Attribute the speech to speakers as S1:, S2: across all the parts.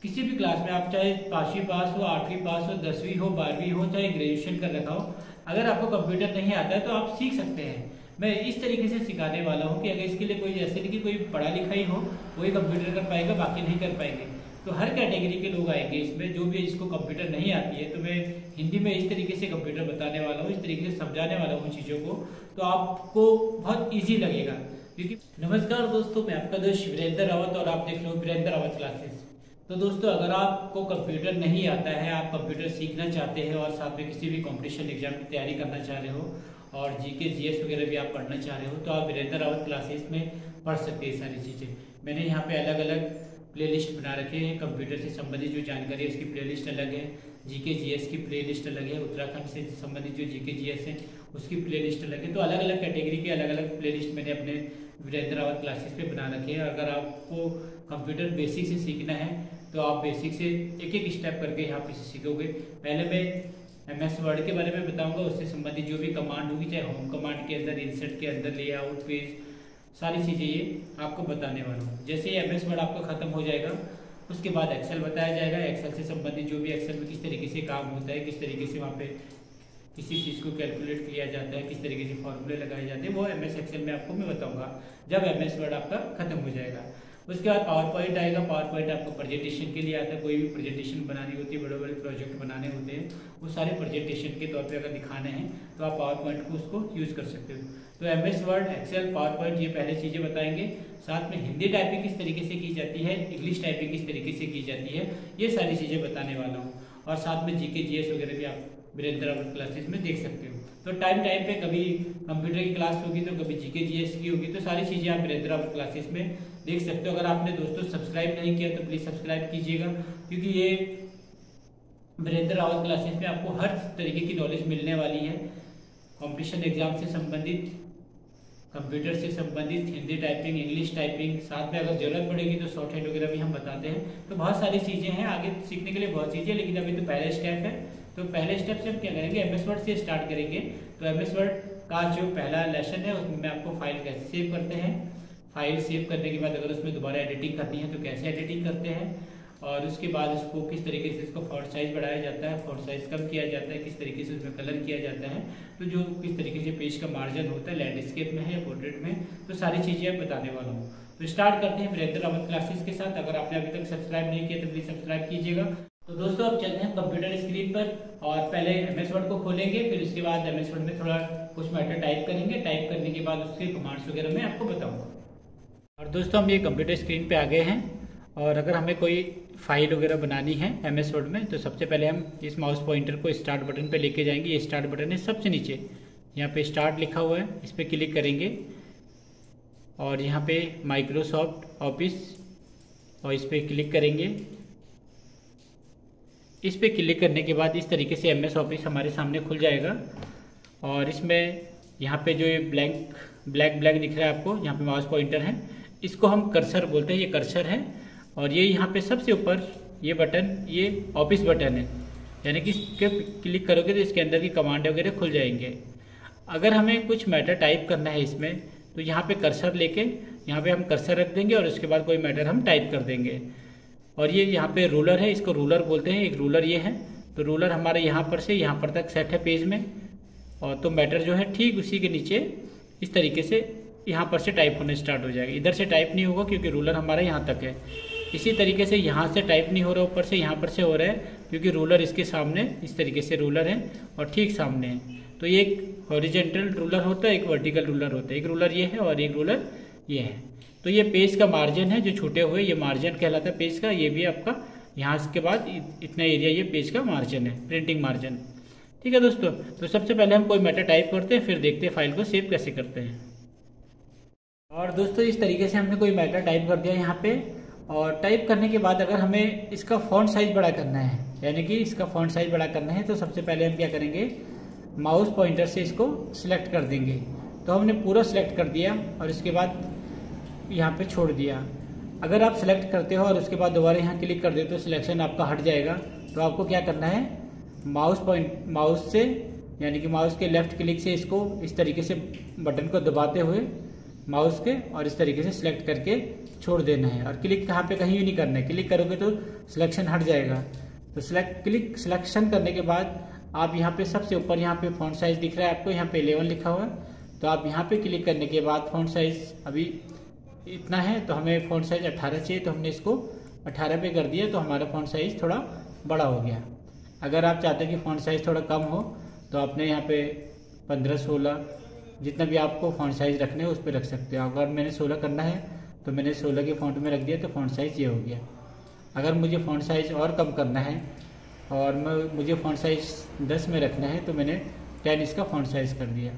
S1: किसी भी क्लास में आप चाहे 5वीं पास हो, 8वीं पास हो, 10वीं हो, 12वीं हो, चाहे ग्रेजुएशन कर रखा हो, अगर आपको कंप्यूटर नहीं आता है तो आप सीख सकते हैं। मैं इस तरीके से सिखाने वाला हूँ कि अगर इसके लिए कोई जैसे नहीं कि कोई पढ़ा लिखा ही हो वही कंप्यूटर कर पाएगा, बाकी नहीं कर पाएंगे। तो हर कैटेगरी के लोग आएंगे इसमें, जो भी जिसको कंप्यूटर नहीं आती है। तो मैं हिंदी में इस तरीके से कंप्यूटर बताने वाला हूँ, इस तरीके से समझाने वाला हूँ चीज़ों को, तो आपको बहुत ईजी लगेगा। क्योंकि नमस्कार दोस्तों, मैं आपका दोस्त वीरेंद्र रावत और आप देख रहे हो वीरेंद्र रावत क्लासेस। तो दोस्तों, अगर आपको कंप्यूटर नहीं आता है, आप कंप्यूटर सीखना चाहते हैं और साथ में किसी भी कंपटीशन एग्जाम की तैयारी करना चाह रहे हो और जीके जीएस वगैरह भी आप पढ़ना चाह रहे हो, तो आप वीरेंद्र रावत क्लासेस में पढ़ सकते हैं सारी चीज़ें। मैंने यहाँ पे अलग अलग प्लेलिस्ट बना रखे हैं। कंप्यूटर से संबंधित जो जानकारी है उसकी प्लेलिस्ट अलग है, जीके जीएस की प्लेलिस्ट अलग है, उत्तराखंड से संबंधित जो जीके जीएस है उसकी प्लेलिस्ट अलग है। तो अलग अलग कैटेगरी के अलग अलग प्लेलिस्ट मैंने अपने वीरेंद्र रावत क्लासेस पे बना रखे हैं। अगर आपको कंप्यूटर बेसिक से सीखना है तो आप बेसिक से एक एक स्टेप करके यहाँ पे सीखोगे। पहले मैं MS वर्ड के बारे में बताऊंगा, उससे संबंधित जो भी कमांड होगी, चाहे होम कमांड के अंदर, इंसर्ट के अंदर, लेआउट, पेज, सारी चीज़ें ये आपको बताने वाला हूँ। जैसे ही MS वर्ड आपका खत्म हो जाएगा उसके बाद एक्सेल बताया जाएगा। एक्सेल से संबंधित जो भी एक्सेल में किस तरीके से काम होता है, किस तरीके से वहाँ पे किसी चीज़ को कैलकुलेट किया जाता है, किस तरीके से फॉर्मूले लगाए जाते हैं, वो MS एक्सेल में आपको मैं बताऊंगा जब MS वर्ड आपका खत्म हो जाएगा। उसके बाद पावर पॉइंट आएगा। पावर पॉइंट आपको प्रेजेंटेशन के लिए आता है। कोई भी प्रेजेंटेशन बनानी होती है, बड़े बड़े प्रोजेक्ट बनाने होते हैं, वो सारे प्रेजेंटेशन के तौर पे अगर दिखाने हैं तो आप पावर पॉइंट को उसको यूज़ कर सकते हो। तो MS Word, Excel, PowerPoint, ये पहले चीज़ें बताएंगे। साथ में हिंदी टाइपिंग किस तरीके से की जाती है, इंग्लिश टाइपिंग किस तरीके से की जाती है, ये सारी चीज़ें बताने वाला हूँ। और साथ में जीके जीएस वगैरह भी आप वीरेंद्र रावत क्लासेस में देख सकते हो। तो टाइम पे कभी कंप्यूटर की क्लास होगी तो कभी जीके जीएस की होगी, तो सारी चीज़ें आप वीरेंद्र रावत क्लासेस में देख सकते हो। अगर आपने दोस्तों सब्सक्राइब नहीं किया तो प्लीज़ सब्सक्राइब कीजिएगा, क्योंकि ये वीरेंद्र रावत क्लासेस में आपको हर तरीके की नॉलेज मिलने वाली है। कॉम्पिटिशन एग्जाम से संबंधित, कंप्यूटर से संबंधित, हिंदी टाइपिंग, इंग्लिश टाइपिंग, साथ में अगर जरूरत पड़ेगी तो शॉर्ट हैंड वगैरह भी हम बताते हैं। तो बहुत सारी चीज़ें हैं, आगे सीखने के लिए बहुत चीज़ें, लेकिन अभी तो पहला स्टेप है। तो पहले स्टेप से हम क्या करेंगे, MS वर्ड से स्टार्ट करेंगे। तो MS वर्ड का जो पहला लेसन है उसमें मैं आपको फाइल कैसे सेव करते हैं, फाइल सेव करने के बाद अगर उसमें दोबारा एडिटिंग करनी है तो कैसे एडिटिंग करते हैं, और उसके बाद उसको किस तरीके से इसको फॉन्ट साइज बढ़ाया जाता है, फॉन्ट साइज कम किया जाता है, किस तरीके से उसमें कलर किया जाता है, तो जो किस तरीके से पेज का मार्जिन होता है, लैंडस्केप में है या पोर्ट्रेट में, तो सारी चीज़ें आप बताने वाला हूँ। तो स्टार्ट करते हैं वीरेंद्र रावत क्लासेस के साथ। अगर आपने अभी तक सब्सक्राइब नहीं किया तो प्लीज़ सब्सक्राइब कीजिएगा। तो दोस्तों, अब चलते हैं कंप्यूटर स्क्रीन पर और पहले MS वर्ड को खोलेंगे, फिर उसके बाद MS वर्ड में थोड़ा कुछ मैटर टाइप करेंगे। टाइप करने के बाद उसके कमांड्स वगैरह मैं आपको बताऊंगा। और दोस्तों, हम ये कंप्यूटर स्क्रीन पे आ गए हैं और अगर हमें कोई फाइल वगैरह बनानी है MS वर्ड में तो सबसे पहले हम इस माउस पॉइंटर को स्टार्ट बटन पे लेके जाएंगे। ये स्टार्ट बटन है सबसे नीचे, यहाँ पे स्टार्ट लिखा हुआ है, इस पर क्लिक करेंगे और यहाँ पे माइक्रोसॉफ्ट ऑफिस और इस पर क्लिक करेंगे। इस पर क्लिक करने के बाद इस तरीके से MS ऑफिस हमारे सामने खुल जाएगा और इसमें यहाँ पे जो ये ब्लैक दिख रहा है आपको, यहाँ पे माउस पॉइंटर है, इसको हम कर्सर बोलते हैं। ये कर्सर है और ये यहाँ पे सबसे ऊपर ये बटन, ये ऑफिस बटन है, यानी कि इसके क्लिक करोगे तो इसके अंदर की कमांड वगैरह खुल जाएंगे। अगर हमें कुछ मैटर टाइप करना है इसमें तो यहाँ पे कर्सर लेके यहाँ पे हम कर्सर रख देंगे और उसके बाद कोई मैटर हम टाइप कर देंगे। और ये यहाँ पे रूलर है, इसको रूलर बोलते हैं। एक रूलर ये है, तो रूलर हमारे यहाँ पर से यहाँ पर तक सेट है पेज में, और तो मैटर जो है ठीक उसी के नीचे इस तरीके से यहाँ पर से टाइप होने स्टार्ट हो जाएगा। इधर से टाइप नहीं होगा क्योंकि रूलर हमारा यहाँ तक है। इसी तरीके से यहाँ से टाइप नहीं हो रहा, ऊपर से यहाँ पर से हो रहा है क्योंकि रूलर इसके सामने इस तरीके से रूलर है और ठीक सामने है। तो ये एक हॉरिजेंटल रूलर होता है, एक वर्टिकल रूलर होता है। एक रूलर ये है और एक रूलर ये है। तो ये पेज का मार्जिन है जो छूटे हुए, ये मार्जिन कहलाता है पेज का। ये भी आपका यहाँ के बाद इतना एरिया ये पेज का मार्जिन है, प्रिंटिंग मार्जिन। ठीक है दोस्तों, तो सबसे पहले हम कोई मैटर टाइप करते हैं, फिर देखते हैं फाइल को सेव कैसे करते हैं। और दोस्तों, इस तरीके से हमने कोई मैटर टाइप कर दिया यहाँ पे, और टाइप करने के बाद अगर हमें इसका फॉन्ट साइज बड़ा करना है, यानी कि इसका फॉन्ट साइज बड़ा करना है, तो सबसे पहले हम क्या करेंगे, माउस पॉइंटर से इसको सिलेक्ट कर देंगे। तो हमने पूरा सिलेक्ट कर दिया और इसके बाद यहाँ पे छोड़ दिया। अगर आप सिलेक्ट करते हो और उसके बाद दोबारा यहाँ क्लिक कर दे तो सिलेक्शन आपका हट जाएगा। तो आपको क्या करना है, माउस से यानी कि माउस के लेफ्ट क्लिक से इसको इस तरीके से बटन को दबाते हुए माउस के और इस तरीके से सिलेक्ट करके छोड़ देना है। और क्लिक यहाँ पे कहीं भी नहीं करना है, क्लिक करोगे तो सिलेक्शन हट जाएगा। तो सिलेक्शन करने के बाद आप यहाँ पे सबसे ऊपर यहाँ पे फॉन्ट साइज दिख रहा है आपको, यहाँ पे 11 लिखा हुआ है। तो आप यहाँ पे क्लिक करने के बाद फॉन्ट साइज अभी इतना है, तो हमें फॉन्ट साइज 18 चाहिए, तो हमने इसको 18 पे कर दिया, तो हमारा फॉन्ट साइज थोड़ा बड़ा हो गया। अगर आप चाहते हैं कि फॉन्ट साइज थोड़ा कम हो तो आपने यहाँ पे 15-16 जितना भी आपको फॉन्ट साइज रखने हैं उस पर रख सकते हो। अगर मैंने 16 करना है तो मैंने 16 के फॉन्ट में रख दिया, तो फॉन्ट साइज ये हो गया। अगर मुझे फॉन्ट साइज और कम करना है और मुझे फॉन्ट साइज 10 में रखना है तो मैंने 10 इसका फॉन्ट साइज कर दिया।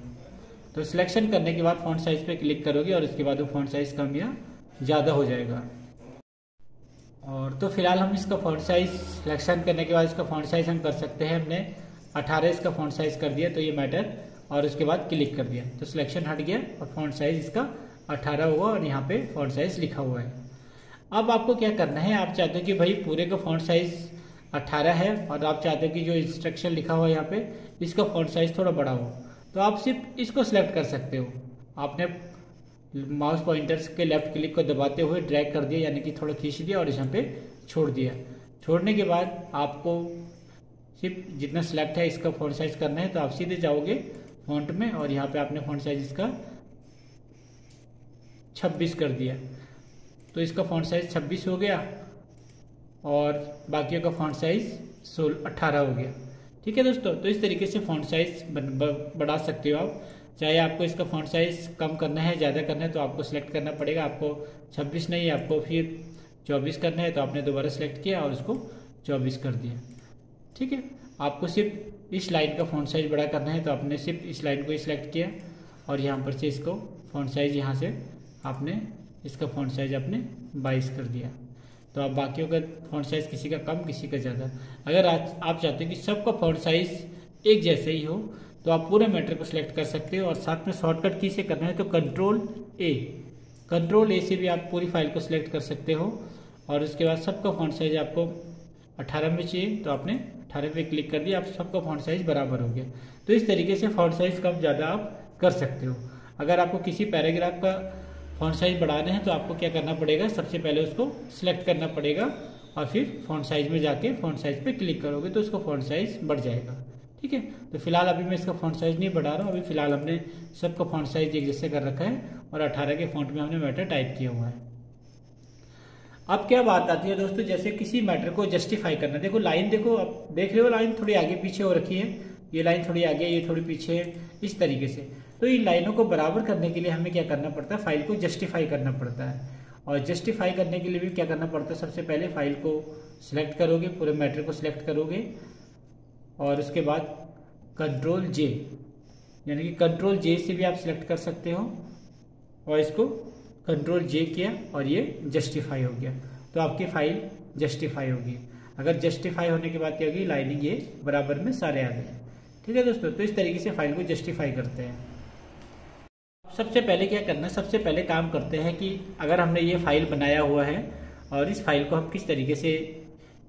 S1: तो सिलेक्शन करने के बाद फॉन्ट साइज पे क्लिक करोगे और उसके बाद वो फॉन्ट साइज कम या ज़्यादा हो जाएगा। और तो फिलहाल हम इसका फॉन्ट साइज सिलेक्शन करने के बाद इसका फॉन्ट साइज हम कर सकते हैं। हमने 18 इसका फॉन्ट साइज कर दिया, तो ये मैटर, और उसके बाद क्लिक कर दिया तो सिलेक्शन हट गया और फॉन्ट साइज इसका 18 हुआ और यहाँ पे फॉन्ट साइज लिखा हुआ है। अब आपको क्या करना है, आप चाहते हो कि भाई पूरे का फॉन्ट साइज 18 है और आप चाहते हो कि जो इंस्ट्रक्शन लिखा हुआ है यहाँ पे इसका फॉन्ट साइज थोड़ा बड़ा हो, तो आप सिर्फ इसको सिलेक्ट कर सकते हो। आपने माउस पॉइंटर्स के लेफ्ट क्लिक को दबाते हुए ड्रैग कर दिया, यानी कि थोड़ा खींच दिया और यहाँ पे छोड़ दिया। छोड़ने के बाद आपको सिर्फ जितना सिलेक्ट है इसका फॉन्ट साइज करना है, तो आप सीधे जाओगे फॉन्ट में और यहाँ पे आपने फॉन्ट साइज इसका 26 कर दिया, तो इसका फॉन्ट साइज 26 हो गया और बाकियों का फॉन्ट साइज 18 हो गया। ठीक है दोस्तों, तो इस तरीके से फॉन्ट साइज बढ़ा सकते हो आप। चाहे आपको इसका फॉन्ट साइज कम करना है, ज़्यादा करना है, तो आपको सिलेक्ट करना पड़ेगा। आपको 26 नहीं, आपको फिर 24 करना है, तो आपने दोबारा सिलेक्ट किया और उसको 24 कर दिया। ठीक है, आपको सिर्फ इस लाइन का फॉन्ट साइज बड़ा करना है, तो आपने सिर्फ इस लाइन को ही सिलेक्ट किया और यहाँ पर से इसको फॉन्ट साइज यहाँ से आपने इसका फॉन्ट साइज आपने 22 कर दिया। तो आप बाकियों का फॉन्ट साइज किसी का कम किसी का ज़्यादा। अगर आप चाहते हो कि सबका फॉन्ट साइज एक जैसे ही हो तो आप पूरे मैटर को सिलेक्ट कर सकते हो और साथ में शॉर्टकट की से करना है तो कंट्रोल ए से भी आप पूरी फाइल को सिलेक्ट कर सकते हो। और उसके बाद सबका फॉन्ट साइज आपको 18 में चाहिए, तो आपने 18 पे क्लिक कर दिया, आप सबका फॉन्ट साइज बराबर हो गया। तो इस तरीके से फॉन्ट साइज कम ज़्यादा आप कर सकते हो। अगर आपको किसी पैराग्राफ का फॉन्ट साइज बढ़ाना है तो आपको क्या करना पड़ेगा, सबसे पहले उसको सिलेक्ट करना पड़ेगा और फिर फॉन्ट साइज में जाके फॉन्ट साइज पे क्लिक करोगे तो उसका फॉन्ट साइज बढ़ जाएगा। ठीक है, तो फिलहाल अभी मैं इसका फॉन्ट साइज नहीं बढ़ा रहा हूँ। अभी फिलहाल हमने सबका फॉन्ट साइज एक जैसे कर रखा है और 18 के फॉन्ट में हमने मैटर टाइप किया हुआ है। अब क्या बात आती है दोस्तों, जैसे किसी मैटर को जस्टिफाई करना। देखो लाइन, देखो आप देख रहे हो लाइन थोड़ी आगे पीछे हो रखी है, ये लाइन थोड़ी आगे, ये थोड़ी पीछे है, इस तरीके से। तो इन लाइनों को बराबर करने के लिए हमें क्या करना पड़ता है, फाइल को जस्टिफाई करना पड़ता है। और जस्टिफाई करने के लिए भी क्या करना पड़ता है, सबसे पहले फाइल को सिलेक्ट करोगे, पूरे मैटर को सिलेक्ट करोगे और उसके बाद कंट्रोल जे, यानी कि कंट्रोल जे से भी आप सिलेक्ट कर सकते हो और इसको कंट्रोल जे किया और ये जस्टिफाई हो गया, तो आपकी फाइल जस्टिफाई होगी। अगर जस्टिफाई होने के बाद क्या होगी, लाइनिंग ये बराबर में सारे आ गए। ठीक है दोस्तों, तो इस तरीके से फाइल को जस्टिफाई करते हैं। सबसे पहले क्या करना है, सबसे पहले काम करते हैं कि अगर हमने ये फाइल बनाया हुआ है और इस फाइल को हम किस तरीके से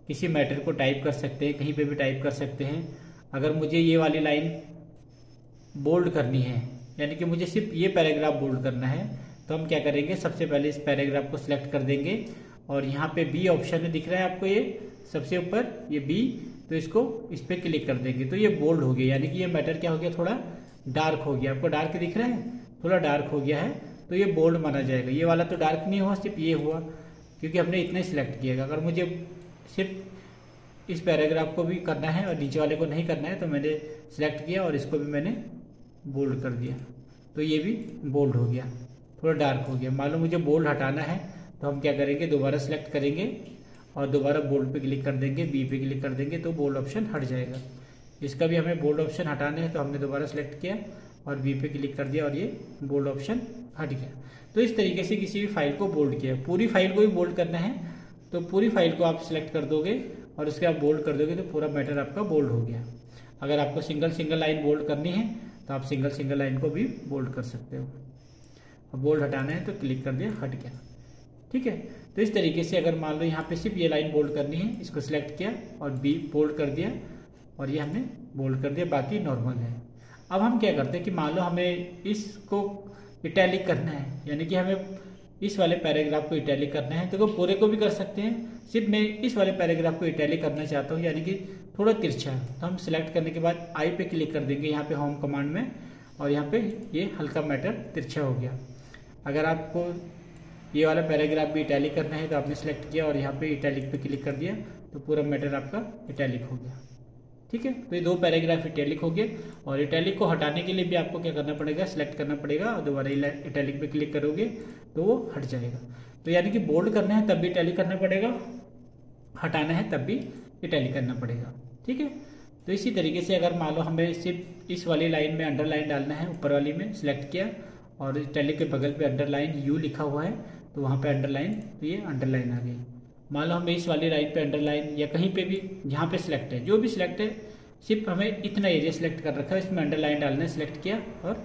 S1: किसी मैटर को टाइप कर सकते हैं, कहीं पे भी टाइप कर सकते हैं। अगर मुझे ये वाली लाइन बोल्ड करनी है, यानी कि मुझे सिर्फ ये पैराग्राफ बोल्ड करना है, तो हम क्या करेंगे, सबसे पहले इस पैराग्राफ को सिलेक्ट कर देंगे और यहाँ पे बी ऑप्शन दिख रहा है आपको, ये सबसे ऊपर ये बी, तो इसको इस पर क्लिक कर देंगे तो ये बोल्ड हो गया, यानी कि ये मैटर क्या हो गया, थोड़ा डार्क हो गया। आपको डार्क दिख रहा है, थोड़ा डार्क हो गया है, तो ये बोल्ड माना जाएगा। ये वाला तो डार्क नहीं हुआ, सिर्फ ये हुआ क्योंकि हमने इतना ही सिलेक्ट किया। अगर मुझे सिर्फ इस पैराग्राफ को भी करना है और नीचे वाले को नहीं करना है तो मैंने सिलेक्ट किया और इसको भी मैंने बोल्ड कर दिया, तो ये भी बोल्ड हो गया, थोड़ा डार्क हो गया। मान लो मुझे बोल्ड हटाना है तो हम क्या करेंगे, दोबारा सिलेक्ट करेंगे और दोबारा बोल्ड पे क्लिक कर देंगे, बी पे क्लिक कर देंगे तो बोल्ड ऑप्शन हट जाएगा। इसका भी हमें बोल्ड ऑप्शन हटाना है तो हमने दोबारा सिलेक्ट किया और बी पे क्लिक कर दिया और ये बोल्ड ऑप्शन हट गया। तो इस तरीके से किसी भी फाइल को बोल्ड किया। पूरी फाइल को भी बोल्ड करना है तो पूरी फाइल को आप सिलेक्ट कर दोगे और उसके आप बोल्ड कर दोगे तो पूरा मैटर आपका बोल्ड हो गया। अगर आपको सिंगल लाइन बोल्ड करनी है तो आप सिंगल लाइन को भी बोल्ड कर सकते हो। अब बोल्ड हटाना है तो क्लिक कर दिया, हट गया। ठीक है, तो इस तरीके से अगर मान लो यहाँ पे सिर्फ ये लाइन बोल्ड करनी है, इसको सिलेक्ट किया और बी बोल्ड कर दिया और ये हमने बोल्ड कर दिया, बाकी नॉर्मल है। अब हम क्या करते हैं कि मान लो हमें इसको इटैलिक करना है, यानी कि हमें इस वाले पैराग्राफ को इटैलिक करना है तो वो पूरे को भी कर सकते हैं, सिर्फ मैं इस वाले पैराग्राफ को इटैलिक करना चाहता हूँ, यानी कि थोड़ा तिरछा। तो हम सिलेक्ट करने के बाद आई पे क्लिक कर देंगे यहाँ पे होम कमांड में, और यहाँ पे ये हल्का मैटर तिरछा हो गया। अगर आपको ये वाला पैराग्राफ भी इटैलिक करना है तो आपने सेलेक्ट किया और यहाँ पे इटैलिक पे क्लिक कर दिया तो पूरा मैटर आपका इटैलिक हो गया। ठीक है, तो ये दो पैराग्राफ इटैलिक हो गए। और इटैलिक को हटाने के लिए भी आपको क्या करना पड़ेगा, सिलेक्ट करना पड़ेगा और दोबारा इटैलिक पे क्लिक करोगे तो वो हट जाएगा। तो यानी कि बोल्ड करना है तब भी इटैलिक करना पड़ेगा, हटाना है तब भी इटैलिक करना पड़ेगा। ठीक है, तो इसी तरीके से अगर मान लो हमें सिर्फ इस वाली लाइन में अंडरलाइन डालना है, ऊपर वाली में सिलेक्ट किया और इटैलिक के बगल पे अंडरलाइन यू लिखा हुआ है तो वहाँ पे अंडरलाइन, तो ये अंडरलाइन आ गई। मान लो हमें इस वाली लाइन पे अंडरलाइन या कहीं पे भी जहाँ पे सिलेक्ट है, जो भी सिलेक्ट है, सिर्फ हमें इतना एरिया सिलेक्ट कर रखा है, इसमें अंडरलाइन डालना है, सिलेक्ट किया और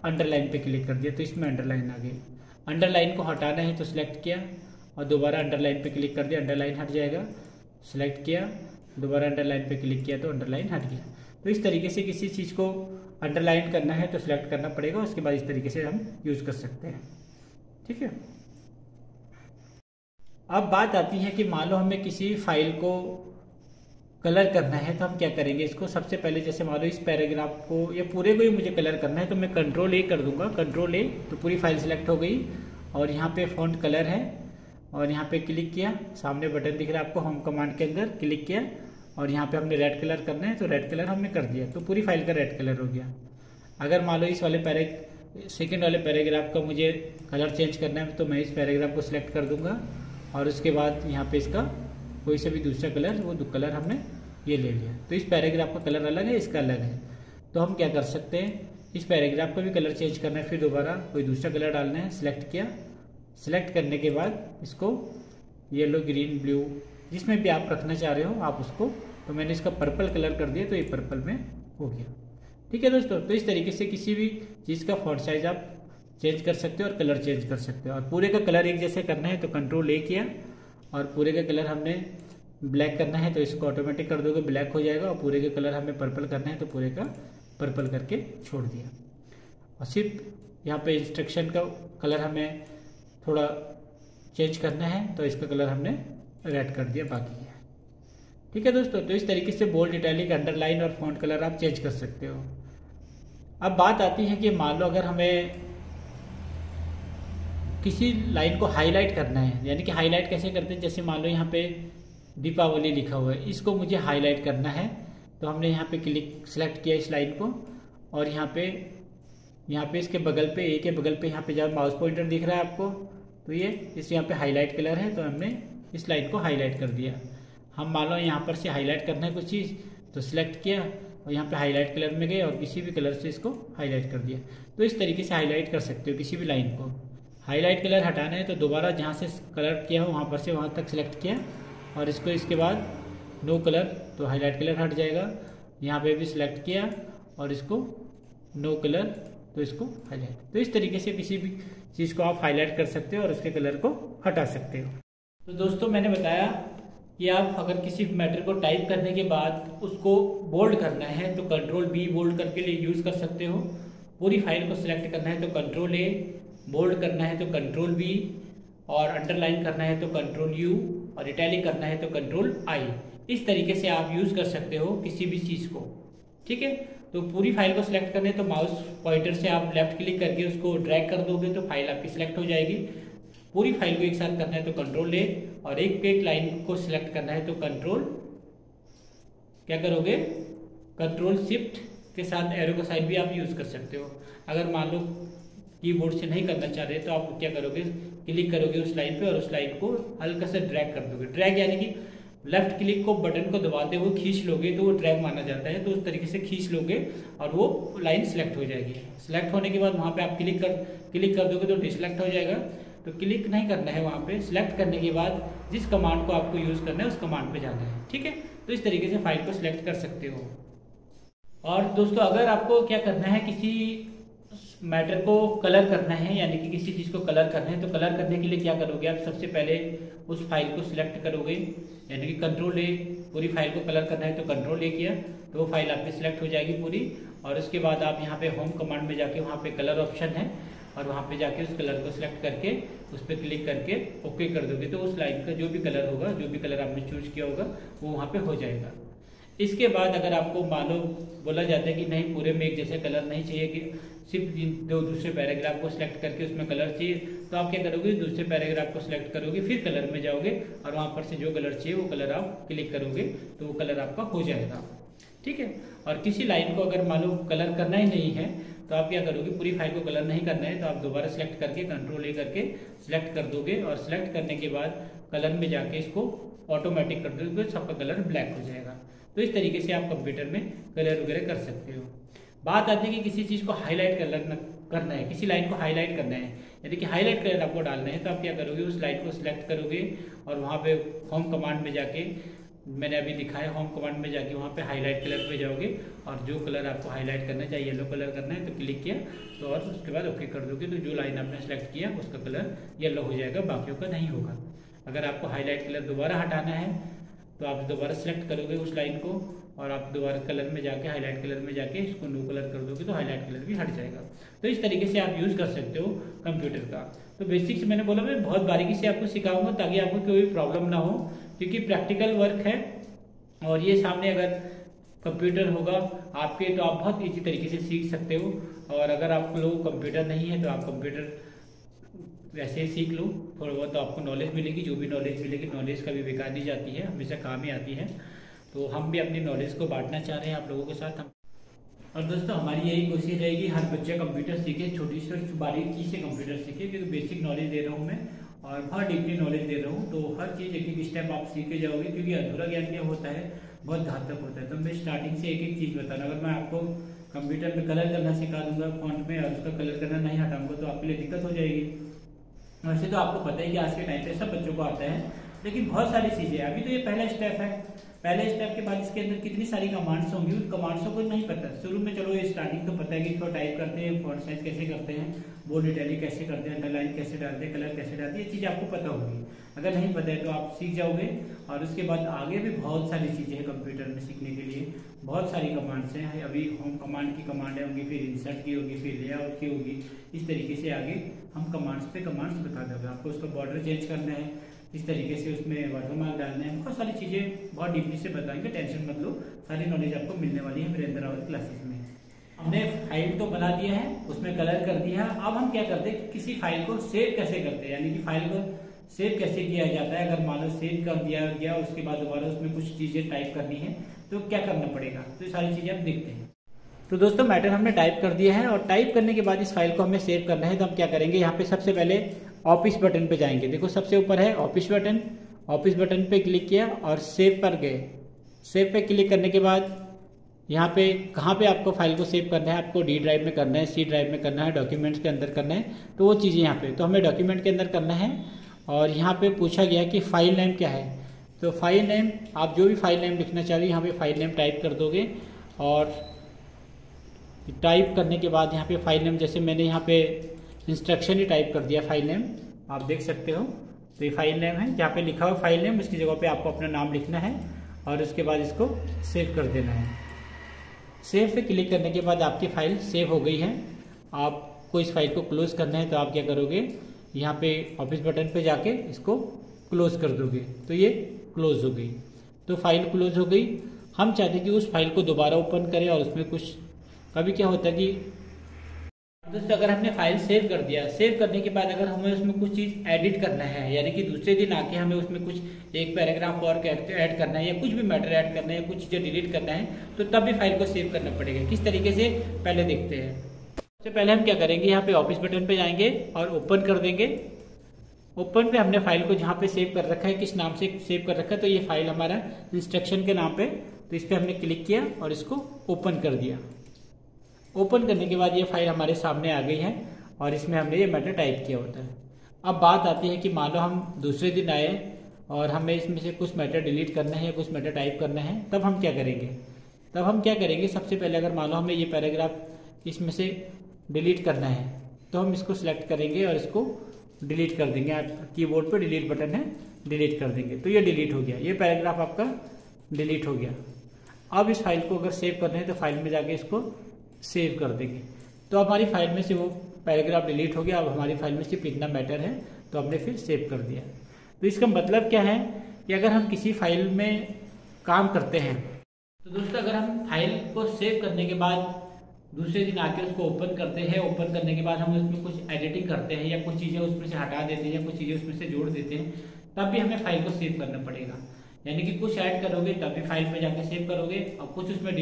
S1: अंडरलाइन पे क्लिक कर दिया तो इसमें अंडरलाइन आ गई। अंडरलाइन को हटाना है तो सिलेक्ट किया और दोबारा अंडरलाइन पे क्लिक कर दिया, अंडरलाइन हट जाएगा। सिलेक्ट किया, दोबारा अंडरलाइन पे क्लिक किया तो अंडरलाइन हट गया। तो इस तरीके से किसी चीज़ को अंडरलाइन करना है तो सिलेक्ट करना पड़ेगा, उसके बाद इस तरीके से हम यूज़ कर सकते हैं। ठीक है, अब बात आती है कि मान लो हमें किसी फाइल को कलर करना है तो हम क्या करेंगे इसको। सबसे पहले जैसे मान लो इस पैराग्राफ को या पूरे को ही मुझे कलर करना है तो मैं कंट्रोल ए कर दूंगा, कंट्रोल ए, तो पूरी फाइल सिलेक्ट हो गई। और यहाँ पे फॉन्ट कलर है और यहाँ पे क्लिक किया, सामने बटन दिख रहा है आपको, होम कमांड के अंदर क्लिक किया और यहाँ पे हमने रेड कलर करना है तो रेड कलर हमने कर दिया, तो पूरी फाइल का रेड कलर हो गया। अगर मान लो इस वाले सेकेंड वाले पैराग्राफ का मुझे कलर चेंज करना है तो मैं इस पैराग्राफ को सिलेक्ट कर दूंगा और उसके बाद यहाँ पे इसका कोई से भी दूसरा कलर, वो कलर हमने ये ले लिया। तो इस पैराग्राफ का कलर अलग है, इसका अलग है। तो हम क्या कर सकते हैं, इस पैराग्राफ का भी कलर चेंज करना है, फिर दोबारा कोई दूसरा कलर डालना है, सिलेक्ट किया। सिलेक्ट करने के बाद इसको येलो, ग्रीन, ब्लू जिसमें भी आप रखना चाह रहे हो आप उसको, तो मैंने इसका पर्पल कलर कर दिया तो ये पर्पल में हो गया। ठीक है दोस्तों, तो इस तरीके से किसी भी चीज़ का फॉन्ट साइज आप चेंज कर सकते हो और कलर चेंज कर सकते हो। और पूरे का कलर एक जैसे करना है तो कंट्रोल ए किया और पूरे का कलर हमने ब्लैक करना है तो इसको ऑटोमेटिक कर दोगे, ब्लैक हो जाएगा। और पूरे का कलर हमें पर्पल करना है तो पूरे का पर्पल करके छोड़ दिया। और सिर्फ यहाँ पे इंस्ट्रक्शन का कलर हमें थोड़ा चेंज करना है तो इसका कलर हमने रेड कर दिया, बाकी है। ठीक है दोस्तों, तो इस तरीके से बोल्ड, इटैलिक, अंडरलाइन और फॉन्ट कलर आप चेंज कर सकते हो। अब बात आती है कि मान लो अगर हमें किसी लाइन को हाईलाइट करना है, यानी कि हाईलाइट कैसे करते हैं, जैसे मान लो यहाँ पे दीपावली लिखा हुआ है, इसको मुझे हाईलाइट करना है तो हमने यहाँ पे सिलेक्ट किया इस लाइन को और यहाँ पे इसके बगल पे, ए के बगल पे यहाँ पे जब माउस पॉइंटर दिख रहा है आपको, तो ये इस यहाँ पे हाईलाइट कलर है तो हमने इस लाइन को हाईलाइट कर दिया। हम मान लो यहाँ पर से हाईलाइट करना है कुछ चीज़ तो सिलेक्ट किया और यहाँ पे हाईलाइट कलर में गए और किसी भी कलर से इसको हाईलाइट कर दिया। तो इस तरीके से हाईलाइट कर सकते हो किसी भी लाइन को। हाईलाइट कलर हटाना है तो दोबारा जहाँ से कलर किया हो वहाँ पर से वहाँ तक सिलेक्ट किया और इसको इसके बाद नो कलर, तो हाईलाइट कलर हट जाएगा। यहाँ पे भी सिलेक्ट किया और इसको नो कलर, तो इसको हाईलाइट। तो इस तरीके से किसी भी चीज़ को आप हाईलाइट कर सकते हो और उसके कलर को हटा सकते हो। तो दोस्तों मैंने बताया कि आप अगर किसी मैटर को टाइप करने के बाद उसको बोल्ड करना है तो कंट्रोल बी बोल्ड करके लिए यूज़ कर सकते हो। पूरी फाइल को सिलेक्ट करना है तो कंट्रोल ए, बोल्ड करना है तो कंट्रोल बी, और अंडरलाइन करना है तो कंट्रोल यू, और इटैलिक करना है तो कंट्रोल आई। इस तरीके से आप यूज़ कर सकते हो किसी भी चीज़ को। ठीक है, तो पूरी फाइल को सिलेक्ट करने तो माउस पॉइंटर से आप लेफ्ट क्लिक करके उसको ड्रैग कर दोगे तो फाइल आपकी सिलेक्ट हो जाएगी। पूरी फाइल को एक साथ करना है तो कंट्रोल ए, और एक पे एक लाइन को सिलेक्ट करना है तो कंट्रोल क्या करोगे, कंट्रोल शिफ्ट के साथ एरो का साइन भी आप यूज़ कर सकते हो। अगर मान लो कीबोर्ड से नहीं करना चाह रहे तो आप क्या करोगे, क्लिक करोगे उस लाइन पे और उस लाइन को हल्का से ड्रैग कर दोगे। ड्रैग यानी कि लेफ्ट क्लिक को बटन को दबाते हुए खींच लोगे तो वो ड्रैग माना जाता है। तो उस तरीके से खींच लोगे और वो लाइन सिलेक्ट हो जाएगी। सिलेक्ट होने के बाद वहाँ पे आप क्लिक कर दोगे तो डिसलेक्ट हो जाएगा। तो क्लिक नहीं करना है, वहाँ पे सिलेक्ट करने के बाद जिस कमांड को आपको यूज़ करना है उस कमांड पे जाना है। ठीक है, तो इस तरीके से फाइल को सिलेक्ट कर सकते हो। और दोस्तों अगर आपको क्या करना है, किसी मैटर को कलर करना है, यानी कि किसी चीज़ को कलर करना है, तो कलर करने के लिए क्या करोगे आप, सबसे पहले उस फाइल को सिलेक्ट करोगे, यानी कि कंट्रोल ए, पूरी फाइल को कलर करना है तो कंट्रोल ए किया तो वो फाइल आपकी सिलेक्ट हो जाएगी पूरी। और उसके बाद आप यहाँ पे होम कमांड में जाके वहाँ पे कलर ऑप्शन है, और वहाँ पे जाके उस कलर को सिलेक्ट करके उस पर क्लिक करके ओके कर दोगे तो उस लाइन का जो भी कलर होगा, जो भी कलर आपने चूज किया होगा वो वहाँ पे हो जाएगा। इसके बाद अगर आपको मान लो बोला जाता है कि नहीं पूरे में एक जैसे कलर नहीं चाहिए, कि सिर्फ दो दूसरे पैराग्राफ को सिलेक्ट करके उसमें कलर चाहिए, तो आप क्या करोगे, दूसरे पैराग्राफ को सिलेक्ट करोगे, फिर कलर में जाओगे और वहाँ पर से जो कलर चाहिए वो कलर आप क्लिक करोगे तो वो कलर आपका हो जाएगा। ठीक है। और किसी लाइन को अगर मान लो कलर करना ही नहीं है तो आप क्या करोगे, पूरी फाइल को कलर नहीं करना है तो आप दोबारा सिलेक्ट करके कंट्रोल ए करके सिलेक्ट कर दोगे और सिलेक्ट करने के बाद कलर में जाके इसको ऑटोमेटिक कर दोगे, सबका कलर ब्लैक हो जाएगा। तो इस तरीके से आप कंप्यूटर में कलर वगैरह कर सकते हो। बात आती है कि किसी चीज़ को हाईलाइट करना है, किसी लाइन को हाईलाइट करना है, यदि कि हाईलाइट कलर आपको डालना है तो आप क्या करोगे, उस लाइन को सिलेक्ट करोगे और वहाँ पे होम कमांड में जाके, मैंने अभी दिखा है, होम कमांड में जाके वहाँ पे हाईलाइट कलर पे जाओगे और जो कलर आपको हाईलाइट करना चाहिए, येलो कलर करना है तो क्लिक किया तो और उसके बाद ओके कर दोगे तो जो लाइन आपने सेलेक्ट किया उसका कलर येलो हो जाएगा, बाकियों का नहीं होगा। अगर आपको हाईलाइट कलर दोबारा हटाना है तो आप दोबारा सेलेक्ट करोगे उस लाइन को और आप दोबारा कलर में जाके हाईलाइट कलर में जाके इसको नो कलर कर दोगे तो हाईलाइट कलर भी हट जाएगा। तो इस तरीके से आप यूज़ कर सकते हो कंप्यूटर का। तो बेसिक्स मैंने बोला मैं बहुत बारीकी से आपको सिखाऊंगा ताकि आपको कोई प्रॉब्लम ना हो, क्योंकि प्रैक्टिकल वर्क है और ये सामने अगर कंप्यूटर होगा आपके तो आप बहुत इजी तरीके से सीख सकते हो। और अगर आप लोग कंप्यूटर नहीं है तो आप कंप्यूटर वैसे ही सीख लो, थोड़ा बहुत तो आपको नॉलेज मिलेगी, जो भी नॉलेज मिलेगी, नॉलेज कभी बेकार नहीं जाती है, हमेशा काम ही आती है। तो हम भी अपनी नॉलेज को बांटना चाह रहे हैं आप लोगों के साथ। और दोस्तों हमारी यही कोशिश रहेगी हर बच्चा कंप्यूटर सीखे, छोटी से बारीकी से कंप्यूटर सीखे, क्योंकि बेसिक नॉलेज दे रहा हूँ मैं और बहुत डीपली नॉलेज दे रहा हूँ। तो हर चीज़ एक एक स्टेप आप सीखे जाओगे, क्योंकि अधूरा ज्ञान क्या होता है, बहुत घातक होता है। तो मैं स्टार्टिंग से एक एक चीज़ बताना, अगर मैं आपको कंप्यूटर में कलर करना सिखा दूंगा फॉन्ट में और उसका कलर करना नहीं हटाऊंगा तो आपके लिए दिक्कत हो जाएगी। वैसे तो आपको पता है कि आज के टाइम पे सब बच्चों को आता है, लेकिन बहुत सारी चीज़ें, अभी तो ये पहला स्टेप है, पहले स्टेप के बाद इसके अंदर कितनी सारी कमांड्स होंगी, उन कमांड्सों को नहीं पता। शुरू में चलो ये स्टार्टिंग तो पता है कि थोड़ा टाइप करते हैं, फॉन्ट साइज कैसे करते हैं, बोल्ड इटैलिक कैसे करते हैं, अंडरलाइन कैसे डालते हैं, कलर कैसे डालते हैं, ये चीज़ आपको पता होगी। अगर नहीं पता है तो आप सीख जाओगे। और उसके बाद आगे भी बहुत सारी चीज़ें हैं कंप्यूटर में सीखने के लिए, बहुत सारी कमांड्स हैं। अभी होम कमांड की कमांडें होंगी, फिर इंसर्ट की होगी, फिर लेआउट की होगी। इस तरीके से आगे हम कमांड्स पे कमांड्स बता देंगे आपको। उसका बॉर्डर चेंज करना है, इस तरीके से उसमें वाटरमार्क डालना है, बहुत सारी चीज़ें बहुत डीपली से बताएंगे, टेंशन मत लो, सारी नॉलेज आपको मिलने वाली है वीरेंद्र रावत क्लासेस में। हमने फाइल तो बना दिया है, उसमें कलर कर दिया है। अब हम क्या करते हैं, किसी फाइल को सेव कैसे करते हैं, यानी कि फाइल को सेव कैसे किया जाता है। अगर मान लो सेव कर दिया गया, उसके बाद दोबारा उसमें कुछ चीज़ें टाइप करनी है तो क्या करना पड़ेगा, तो ये सारी चीज़ें आप देखते हैं। तो दोस्तों मैटर हमने टाइप कर दिया है और टाइप करने के बाद इस फाइल को हमें सेव करना है। तो हम क्या करेंगे, यहाँ पे सबसे पहले ऑफिस बटन पे जाएंगे। देखो सबसे ऊपर है ऑफिस बटन, ऑफिस बटन पे क्लिक किया और सेव पर गए। सेव पे क्लिक करने के बाद यहाँ पे कहाँ पे आपको फाइल को सेव करना है, आपको डी ड्राइव में करना है, सी ड्राइव में करना है, डॉक्यूमेंट्स के अंदर करना है, तो वो चीज़ें यहाँ पे, तो हमें डॉक्यूमेंट के अंदर करना है। और यहाँ पे पूछा गया कि फाइल नेम क्या है, तो फाइल नेम आप जो भी फाइल नेम लिखना चाह रहे हैं यहाँ पे फाइल नेम टाइप कर दोगे। और टाइप करने के बाद यहाँ पे फाइल नेम, जैसे मैंने यहाँ पे इंस्ट्रक्शन ही टाइप कर दिया, फाइल नेम आप देख सकते हो। तो ये फाइल नेम है, जहाँ पे लिखा हुआ फाइल नेम, उसकी जगह पे आपको अपना नाम लिखना है और उसके बाद इसको सेव कर देना है। सेव पे क्लिक करने के बाद आपकी फाइल सेव हो गई है। आपको इस फाइल को क्लोज करना है तो आप क्या करोगे, यहाँ पे ऑफिस बटन पे जाके इसको क्लोज कर दोगे, तो ये क्लोज हो गई। तो फाइल क्लोज हो गई। हम चाहते हैं कि उस फाइल को दोबारा ओपन करें और उसमें कुछ, कभी क्या होता है कि दोस्तों अगर हमने फाइल सेव कर दिया, सेव करने के बाद अगर हमें उसमें कुछ चीज़ एडिट करना है, यानी कि दूसरे दिन आके हमें उसमें कुछ एक पैराग्राफ और ऐड करना है या कुछ भी मैटर ऐड करना है या कुछ चीज़ें डिलीट करना है, तो तब भी फाइल को सेव करना पड़ेगा। किस तरीके से पहले देखते हैं। सबसे पहले हम क्या करेंगे, यहाँ पे ऑफिस बटन पे जाएंगे और ओपन कर देंगे। ओपन पे हमने फाइल को जहाँ पे सेव कर रखा है, किस नाम से सेव कर रखा है, तो ये फाइल हमारा इंस्ट्रक्शन के नाम पे, तो इस पर हमने क्लिक किया और इसको ओपन कर दिया। ओपन करने के बाद ये फाइल हमारे सामने आ गई है और इसमें हमने ये मैटर टाइप किया होता है। अब बात आती है कि मान लो हम दूसरे दिन आए और हमें इसमें से कुछ मैटर डिलीट करना है या कुछ मैटर टाइप करना है, तब हम क्या करेंगे, सबसे पहले अगर मान लो हमें ये पैराग्राफ इसमें से डिलीट करना है तो हम इसको सिलेक्ट करेंगे और इसको डिलीट कर देंगे। आप कीबोर्ड पे डिलीट बटन है, डिलीट कर देंगे तो ये डिलीट हो गया, ये पैराग्राफ आपका डिलीट हो गया। अब इस फाइल को अगर सेव करना है तो फाइल में जाके इसको सेव कर देंगे, तो हमारी फाइल में से वो पैराग्राफ डिलीट हो गया, अब हमारी फाइल में सिर्फ इतना मैटर है, तो हमने फिर सेव कर दिया। तो इसका मतलब क्या है कि अगर हम किसी फाइल में काम करते हैं, तो दोस्तों अगर हम फाइल को सेव करने के बाद दूसरे दिन आके उसको ओपन करते हैं, ओपन करने के बाद हम उसमें कुछ एडिटिंग करते हैं या कुछ चीज़ें उसमें से हटा देते हैं या कुछ चीज़ें उसमें से जोड़ देते हैं, तब भी हमें फाइल को सेव करना पड़ेगा। यानी कि कुछ ऐड करोगे तभी फाइल में जाके सेव करोगे, और कुछ उसमें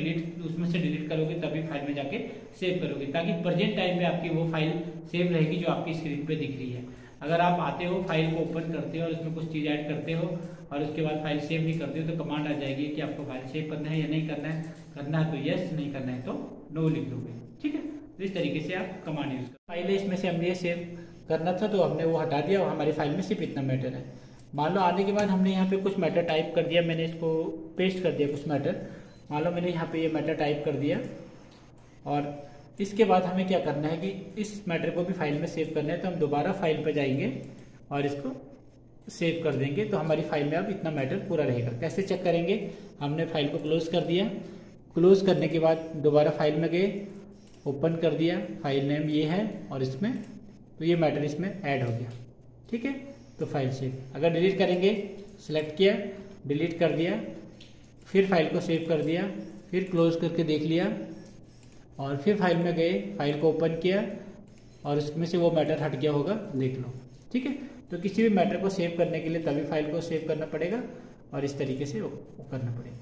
S1: से डिलीट करोगे तभी फाइल में जाके सेव करोगे, ताकि प्रेजेंट टाइम में आपकी वो फाइल सेव रहेगी जो आपकी स्क्रीन पे दिख रही है। अगर आप आते हो, फाइल को ओपन करते हो और उसमें कुछ चीज़ ऐड करते हो और उसके बाद फाइल सेव नहीं करते हो, तो कमांड आ जाएगी कि आपको फाइल सेव करना है या नहीं करना है। करना है तो यस, नहीं करना है तो नो लिख दोगे। ठीक है, तो इस तरीके से आप कमांड यूज कर। फाइल इसमें से हमने सेव करना था तो हमने वो हटा दिया और हमारी फाइल में सिर्फ इतना मैटर है। मान लो आने के बाद हमने यहाँ पे कुछ मैटर टाइप कर दिया, मैंने इसको पेस्ट कर दिया कुछ मैटर। मान लो मैंने यहाँ पे ये मैटर टाइप कर दिया, और इसके बाद हमें क्या करना है कि इस मैटर को भी फाइल में सेव करना है, तो हम दोबारा फाइल पर जाएंगे और इसको सेव कर देंगे, तो हमारी फाइल में अब इतना मैटर पूरा रहेगा। कैसे चेक करेंगे? हमने फाइल को क्लोज कर दिया, क्लोज करने के बाद दोबारा फाइल में गए, ओपन कर दिया, फाइल नेम ये है और इसमें तो ये मैटर इसमें ऐड हो गया। ठीक है, तो फाइल सेव। अगर डिलीट करेंगे, सिलेक्ट किया, डिलीट कर दिया, फिर फाइल को सेव कर दिया, फिर क्लोज करके देख लिया और फिर फाइल में गए, फाइल को ओपन किया और उसमें से वो मैटर हट गया होगा, देख लो। ठीक है, तो किसी भी मैटर को सेव करने के लिए तभी फाइल को सेव करना पड़ेगा और इस तरीके से वो करना पड़ेगा।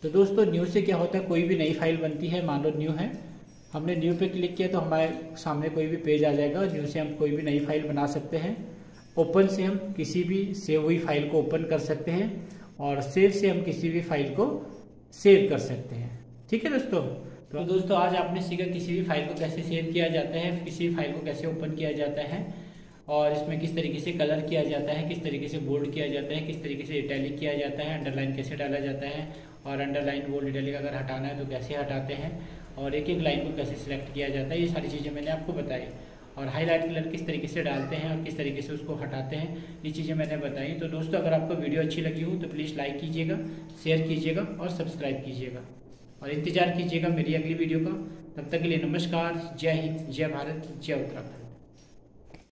S1: तो दोस्तों न्यू से क्या होता है, कोई भी नई फाइल बनती है, मान लो न्यू है, हमने न्यू पे क्लिक किया तो हमारे सामने कोई भी पेज आ जाएगा। न्यू से हम कोई भी नई फाइल बना सकते हैं। ओपन से हम किसी भी सेव हुई फाइल को ओपन कर सकते हैं और सेव से हम किसी भी फाइल को सेव कर सकते हैं। ठीक है दोस्तों, तो दोस्तों आज आपने सीखा किसी भी फाइल को कैसे सेव किया जाता है, किसी भी फाइल को कैसे ओपन किया जाता है और इसमें किस तरीके से कलर किया जाता है, किस तरीके से बोल्ड किया जाता है, किस तरीके से इटैलिक किया जाता है, अंडरलाइन कैसे डाला जाता है और अंडरलाइन बोल्ड इटैलिक अगर हटाना है तो कैसे हटाते हैं और एक एक लाइन को कैसे सिलेक्ट किया जाता है। ये सारी चीज़ें मैंने आपको बताई। और हाईलाइट कलर किस तरीके से डालते हैं और किस तरीके से उसको हटाते हैं, ये चीज़ें मैंने बताई। तो दोस्तों अगर आपको वीडियो अच्छी लगी हो तो प्लीज़ लाइक कीजिएगा, शेयर कीजिएगा और सब्सक्राइब कीजिएगा और इंतज़ार कीजिएगा मेरी अगली वीडियो का। तब तक के लिए नमस्कार, जय हिंद, जय भारत, जय उत्तराखंड।